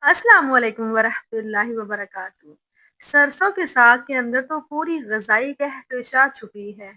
अस्सलाम वालेकुम वरहमतुल्लाहि वबरकातुहू। सरसों के साग के अंदर तो पूरी ग़िज़ाई कहकशा छुपी है।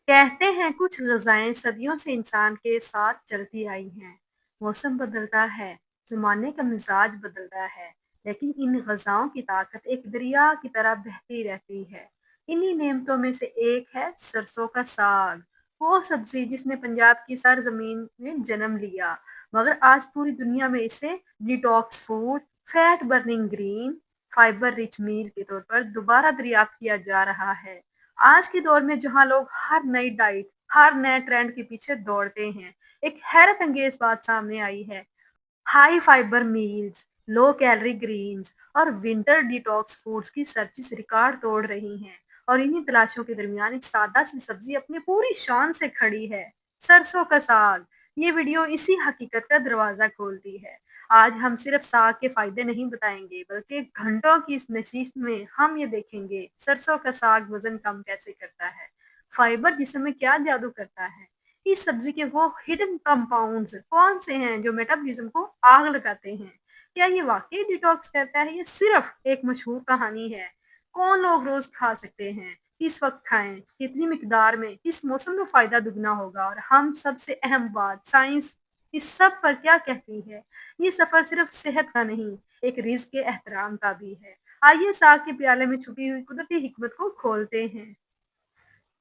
कहते हैं कुछ ग़िज़ाएँ सदियों से इंसान के साथ चलती आई हैं। मौसम बदलता है, ज़माने का मिज़ाज बदलता है, लेकिन इन ग़िज़ाओं की ताकत एक दरिया की तरह बहती रहती है। इन्हीं नेमतों में से एक है सरसों का साग, वो सब्ज़ी जिसने पंजाब की सरज़मीन में जन्म लिया, मगर आज पूरी दुनिया में इसे detox food, fat burning green, fibre rich meal के तौर पर दोबारा दरियाफ्त किया जा रहा है। आज के दौर में जहां लोग हर नई डाइट, हर नए ट्रेंड के पीछे दौड़ते हैं, एक हैरत अंगेज बात सामने आई है। High fibre meals, low calorie greens और विंटर डिटॉक्स फूड्स की सर्चेस रिकॉर्ड तोड़ रही हैं। और इन्हीं तलाशों के दरमियान एक सादा सी सब्जी अपनी पूरी शान से खड़ी है, सरसों का साग। ये वीडियो इसी हकीकत का दरवाजा खोलती है। आज हम सिर्फ साग के फायदे नहीं बताएंगे, बल्कि घंटों की इस नशिस्त में हम ये देखेंगे सरसों का साग वजन कम कैसे करता है, फाइबर जिस्म में क्या जादू करता है, इस सब्जी के वो हिडन कंपाउंड्स कौन से हैं जो मेटाबॉलिज्म को आग लगाते हैं, क्या ये वाकई डिटॉक्स करता है या सिर्फ एक मशहूर कहानी है, कौन लोग रोज खा सकते हैं, किस वक्त खाएं, कितनी मिकदार में, किस मौसम में फायदा दुगना होगा, और हम सबसे अहम बात साइंस इस सब पर क्या कहती है। ये सफर सिर्फ सेहत का नहीं, एक रिज्क के एहतराम का भी है। आइए साग के प्याले में छुपी हुई कुदरती हिकमत को खोलते हैं।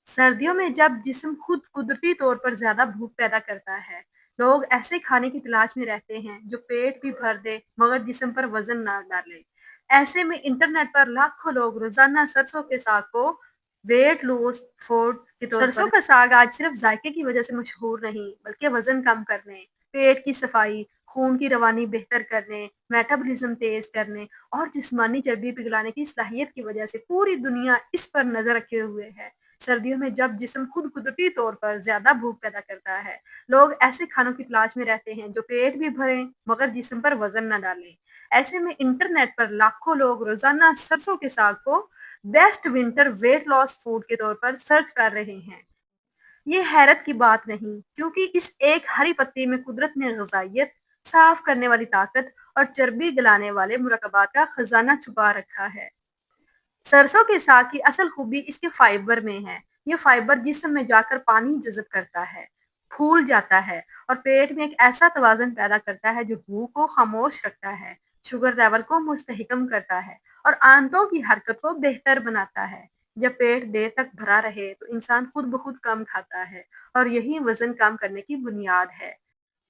सर्दियों में जब जिस्म खुद कुदरती तौर पर ज्यादा भूख पैदा करता है, लोग ऐसे खाने की तलाश में रहते हैं जो पेट भी भर दे मगर जिस्म पर वजन ना डाले। ऐसे में इंटरनेट पर लाखों लोग रोजाना सरसों के साग को वेट लॉस फूड के तौर सरसों पर का साग आज सिर्फ जायके की वजह से मशहूर नहीं, बल्कि वजन कम करने, पेट की सफाई, खून की रवानी बेहतर करने, मेटाबॉलिज्म तेज करने और जिस्मानी चर्बी पिघलाने की सलाहियत की वजह से पूरी दुनिया इस पर नजर रखे हुए है। सर्दियों में जब जिस्म खुद कुदरती तौर पर ज्यादा भूख पैदा करता है, लोग ऐसे खानों की तलाश में रहते हैं जो पेट भी भरें मगर जिस्म पर वजन न डालें। ऐसे में इंटरनेट पर लाखों लोग रोजाना सरसों के साग को best winter weight loss food के तौर पर सर्च कर रहे हैं। ये हैरत की बात नहीं, क्योंकि इस एक हरी पत्ती में कुदरत ने ग़िज़ाइयत, साफ करने वाली ताकत और चर्बी गलाने वाले मुरक्कबात का खजाना छुपा रखा है। सरसों के साग की असल खूबी इसके फाइबर में है। ये फाइबर जिस्म में जाकर पानी जज़ब करता है, फूल जाता है और पेट में एक ऐसा तवाज़ुन पैदा करता है जो भूख को खामोश रखता है, शुगर लेवल को मुस्तहकम करता है और आंतों की हरकत को बेहतर बनाता है। जब पेट देर तक भरा रहे तो इंसान खुद ब खुद कम खाता है और यही वज़न कम करने की बुनियाद है।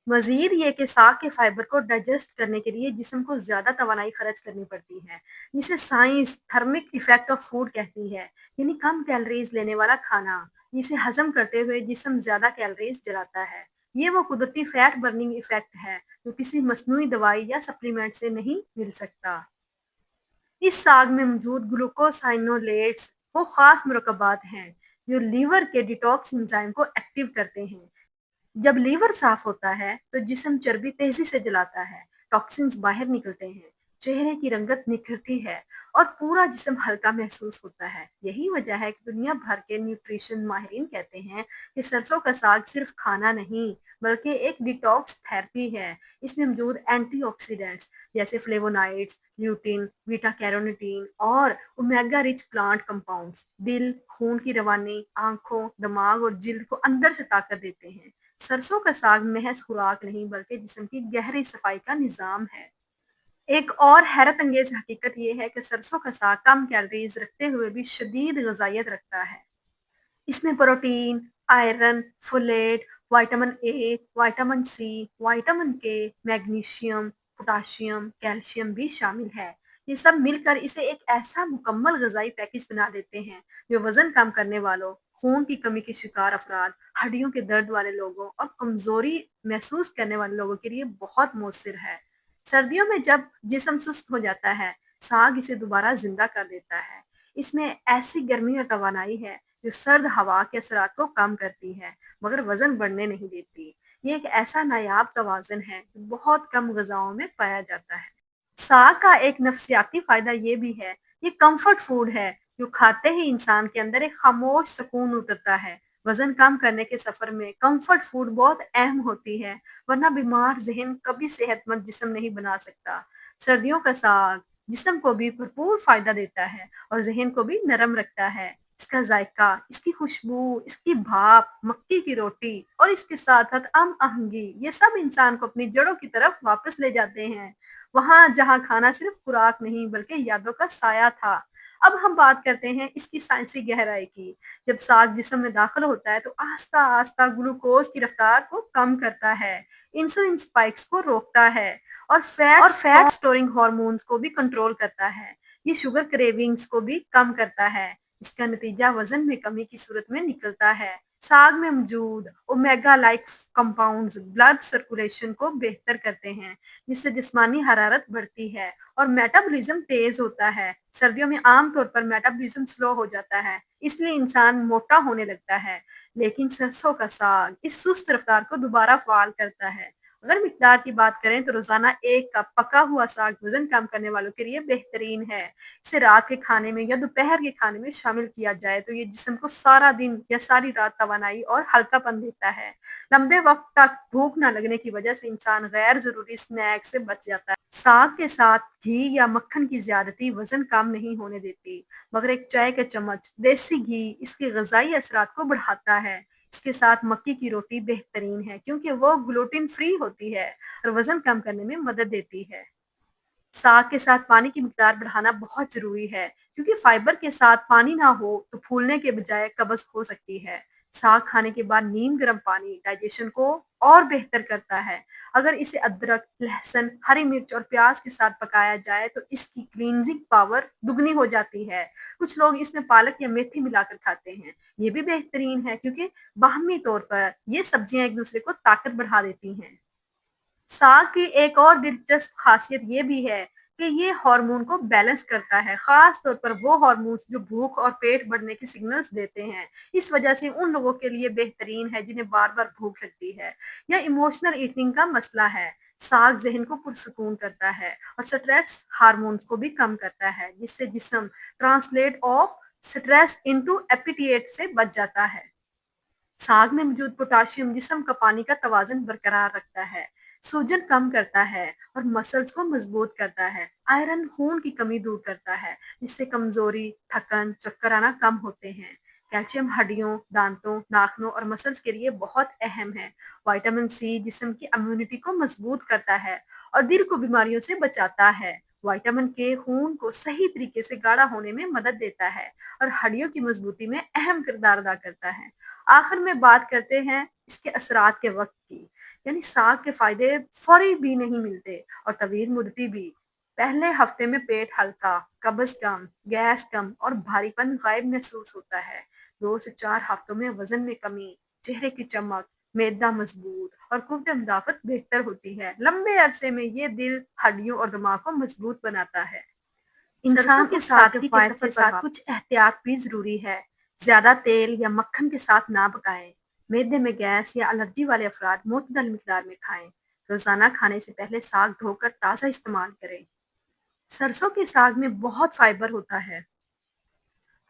मज़ीद ये कि साग के फाइबर को डाइजेस्ट करने के लिए जिस्म को ज़्यादा तवानाई खर्च करनी पड़ती है, जिसे science thermic effect of food कहती है, यानी कम कैलोरीज लेने वाला खाना, जिसे हजम करते हुए जिस्म ज़्यादा कैलोरीज जलाता है। ये वो कुदरती फैट बर्निंग इफेक्ट है जो किसी मसनूई दवाई या सप्लीमेंट से नहीं मिल सकता। इस साग में मौजूद ग्लूकोसाइनोलेट्स वो खास मुरक्कबात हैं जो लीवर के डिटॉक्स एंजाइम को एक्टिव करते हैं। जब लीवर साफ होता है तो जिस्म चर्बी तेजी से जलाता है, टॉक्सिन्स बाहर निकलते हैं, चेहरे की रंगत निखरती है और पूरा जिस्म हल्का महसूस होता है। यही वजह है कि दुनिया भर के न्यूट्रिशन माहिरीन कहते हैं कि सरसों का साग सिर्फ खाना नहीं, बल्कि एक डिटॉक्स थेरेपी है। इसमें मौजूद एंटीऑक्सीडेंट्स जैसे फ्लेवोनाइड्स, ल्यूटिन, बीटा कैरोटीन और ओमेगा रिच प्लांट कंपाउंड्स दिल, खून की रवानी, आंखों, दिमाग और जिल्द को अंदर से ताकत देते हैं। सरसों का साग महज खुराक नहीं, बल्कि जिस्म की गहरी सफाई का निजाम है। एक और हैरत अंगेज हकीकत यह है कि सरसों का साग कम कैलोरीज रखते हुए भी शदीद गजाइत रखता है। इसमें protein, iron, folate, vitamin A, vitamin C, vitamin K, magnesium, potassium, calcium भी शामिल है। ये सब मिलकर इसे एक ऐसा मुकम्मल गजाई पैकेज बना देते हैं जो वजन कम करने वालों, खून की कमी के शिकार अफराद, हड्डियों के दर्द वाले लोगों और कमजोरी महसूस करने वाले लोगों के लिए बहुत मौसर है। सर्दियों में जब जिस्म सुस्त हो जाता है, साग इसे दोबारा जिंदा कर देता है। इसमें ऐसी गर्मी और तवानाई है जो सर्द हवा के असरात को कम करती है, मगर वजन बढ़ने नहीं देती। ये एक ऐसा नायाब तवाज़ुन है जो बहुत कम ग़िज़ाओं में पाया जाता है। साग का एक नफ्सियाती फ़ायदा ये भी है, ये कंफर्ट फूड है जो खाते ही इंसान के अंदर एक खामोश सुकून उतरता है। वज़न कम करने के सफ़र में कंफर्ट फूड बहुत अहम होती है, वरना बीमार ज़हन कभी सेहतमंद जिस्म नहीं बना सकता। सर्दियों का साग जिस्म को भी भरपूर फायदा देता है और ज़हन को भी नरम रखता है। इसका जायका, इसकी खुशबू, इसकी भाप, मक्की की रोटी और इसके साथ-साथ हम-आहंगी, ये सब इंसान को अपनी जड़ों की तरफ वापस ले जाते हैं। वहाँ जहाँ खाना सिर्फ खुराक नहीं बल्कि यादों का साया था। अब हम बात करते हैं इसकी साइंसी गहराई की। जब साग जिस्म में दाखिल होता है तो आहिस्ता-आहिस्ता ग्लूकोज की रफ्तार को कम करता है, इंसुलिन स्पाइक्स को रोकता है और फैट स्टोरिंग हार्मोन्स को भी कंट्रोल करता है। ये शुगर क्रेविंग्स को भी कम करता है। इसका नतीजा वजन में कमी की सूरत में निकलता है। साग में मौजूद omega like compounds blood circulation को बेहतर करते हैं, जिससे जिस्मानी हरारत बढ़ती है और मेटाबॉलिज्म तेज होता है। सर्दियों में आमतौर पर मेटाबॉलिज्म स्लो हो जाता है, इसलिए इंसान मोटा होने लगता है। लेकिन सरसों का साग इस सुस्त रफ्तार को दोबारा फाल करता है। अगर मिकदार की बात करें तो रोजाना 1 कप पका हुआ साग वजन कम करने वालों के लिए बेहतरीन है। इसे रात के खाने में या दोपहर के खाने में शामिल किया जाए तो ये जिस्म को सारा दिन या सारी रात तवानाई और हल्कापन देता है। लंबे वक्त तक भूख न लगने की वजह से इंसान गैर जरूरी स्नैक से बच जाता है। साग के साथ घी या मक्खन की ज्यादती वजन कम नहीं होने देती, मगर एक चाय का चम्मच देसी घी इसके ग़िज़ाई असरात को बढ़ाता है। इसके साथ मक्की की रोटी बेहतरीन है क्योंकि वो ग्लूटेन फ्री होती है और वजन कम करने में मदद देती है। साग के साथ पानी की मिकदार बढ़ाना बहुत ज़रूरी है क्योंकि फाइबर के साथ पानी ना हो तो फूलने के बजाय कब्ज़ हो सकती है। साग खाने के बाद नीम गर्म पानी डाइजेशन को और बेहतर करता है। अगर इसे अदरक, लहसुन, हरी मिर्च और प्याज के साथ पकाया जाए तो इसकी क्लींजिंग पावर दुगनी हो जाती है। कुछ लोग इसमें पालक या मेथी मिलाकर खाते हैं। ये भी बेहतरीन है क्योंकि बाहमी तौर पर ये सब्जियां एक दूसरे को ताकत बढ़ा देती हैं। साग की एक और दिलचस्प खासियत ये भी है कि ये हार्मोन को बैलेंस करता है, खास तौर पर वो हार्मोन्स जो भूख और पेट बढ़ने के सिग्नल्स देते हैं। इस वजह से उन लोगों के लिए बेहतरीन है जिन्हें बार-बार भूख लगती है या इमोशनल ईटिंग का मसला है। साग ज़हन को पुरसुकून करता है और स्ट्रेस हार्मोन्स को भी कम करता है, जिससे जिस्म translate of stress into appetite से बच जाता है। साग में मौजूद पोटाशियम जिस्म का पानी का तवाज़ुन बरकरार रखता है, सूजन कम करता है और मसल्स को मजबूत करता है। आयरन खून की कमी दूर करता है, जिससे कमजोरी, थकन, चक्कर आना कम होते हैं। कैल्शियम हड्डियों, दांतों, नाखूनों और मसल्स के लिए बहुत अहम है। विटामिन सी जिस्म की इम्यूनिटी को मजबूत करता है और दिल को बीमारियों से बचाता है। विटामिन के खून को सही तरीके से गाढ़ा होने में मदद देता है और हड्डियों की मजबूती में अहम किरदार अदा करता है। आखिर में बात करते हैं इसके असरात के वक्त की, यानी साग के फायदे फौरी भी नहीं मिलते और तवील मुद्दती भी। पहले हफ्ते में पेट हल्का, कब्ज कम, गैस कम और भारीपन गायब महसूस होता है। 2 से 4 हफ्तों में वजन में कमी, चेहरे की चमक, मैदा मजबूत और कुव्वत मुदाफत बेहतर होती है। लंबे अरसे में ये दिल, हड्डियों और दिमाग को मजबूत बनाता है। सरसों इंसान के उस साग साथी के फायदे सफर के पर साथ कुछ एहतियात भी जरूरी है। ज्यादा तेल या मक्खन के साथ ना पकाएं। मैदे में गैस या एलर्जी वाले अफराद मुतदल मिकदार में खाएं। रोजाना खाने से पहले साग धोकर ताज़ा इस्तेमाल करें। सरसों के साग में बहुत फाइबर होता है।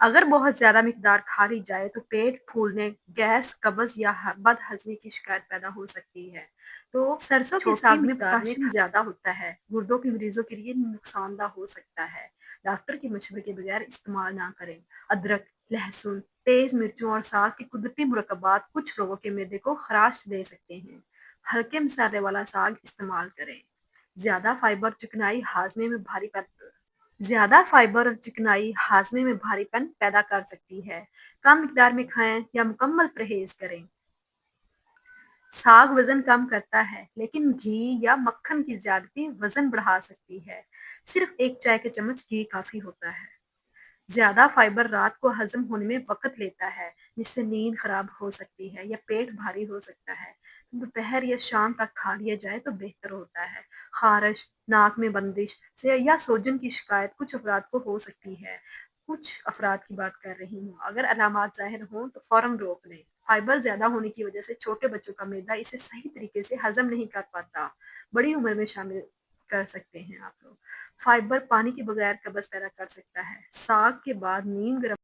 अगर बहुत ज्यादा मिकदार खा ली जाए तो पेट फूलने, गैस, कब्ज या बदहजमी की शिकायत पैदा हो सकती है। तो सरसों के छोटी साग में मिकदार में पोटाशियम ज्यादा होता है, गुर्दों के मरीजों के लिए नुकसानदा हो सकता है। डॉक्टर के मशवरे के बगैर इस्तेमाल ना करें। अदरक, लहसुन, तेज मिर्चों और साग के कुदरती मुरकबात कुछ लोगों के मैदे को खराश दे सकते हैं। हल्के मसाले वाला साग इस्तेमाल करें। ज्यादा फाइबर चिकनाई हाजमे में भारीपन ज्यादा फाइबर और चिकनाई हाजमे में भारीपन पैदा कर सकती है। कम मिकदार में खाएं या मुकम्मल परहेज करें। साग वजन कम करता है, लेकिन घी या मक्खन की ज्यादती वजन बढ़ा सकती है। सिर्फ 1 चाय का चम्मच घी काफी होता है। ज्यादा फाइबर रात को हजम होने में वक्त लेता है, जिससे नींद खराब हो सकती है या पेट भारी हो सकता है। दोपहर या शाम तक खा लिया जाए तो बेहतर होता है। खारिश, नाक में बंदिश से या सोजन की शिकायत कुछ अफराद को हो सकती है। कुछ अफराद की बात कर रही हूँ। अगर अलामात जाहिर हों तो फौरन रोक लें। फाइबर ज्यादा होने की वजह से छोटे बच्चों का मैदा इसे सही तरीके से हजम नहीं कर पाता। बड़ी उम्र में शामिल कर सकते हैं आप लोग। फाइबर पानी के बगैर कब्ज पैदा कर सकता है। साग के बाद नीम गर्म